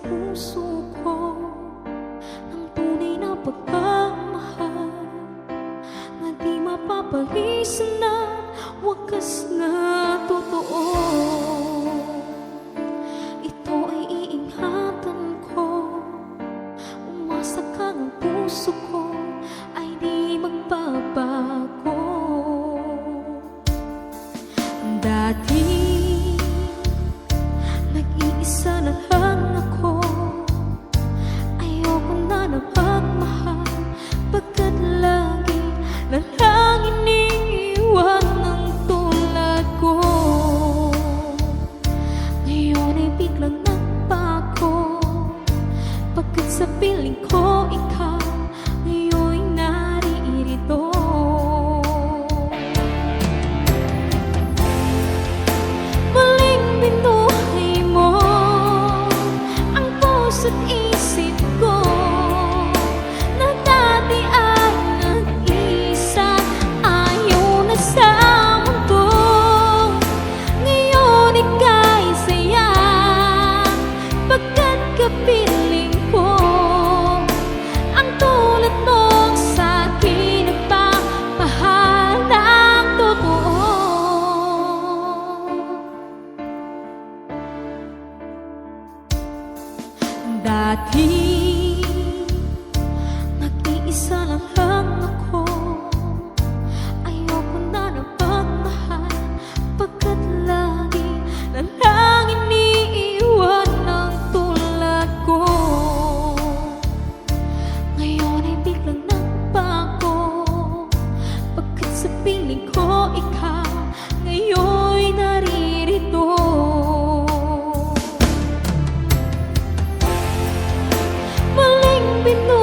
puso ko ang tunay na pagmamahal na di mapapalisan na wakas na totoo. Ito ay iingatan ko, umasa ka ng puso ko ay di magbabago. Dati nag-iisa na lang ako, ayoko na na magmahal, pagkat lagi na lang iniiwan ng tulad ko. Ngayon ay biglang nagbago, pagkat sa piling ko ikaw ngayon'y naririto. Muling binuhay mo ang puso't isip ko na dati ay nag-isa, ayaw na sa mundo. Ngayon ika'y saya, pagkat kapiling ko ang tulad mong sa'kin nagmamahal ng totoo. Dati nag-iisa lang ako, ayoko na na magmahal, pagkat lagi na lang iniiwan ng tulad ko. Ngayon ay biglang nagbago, pagkat sa piling ko ikaw ngayon'y naririto. Muling binuhay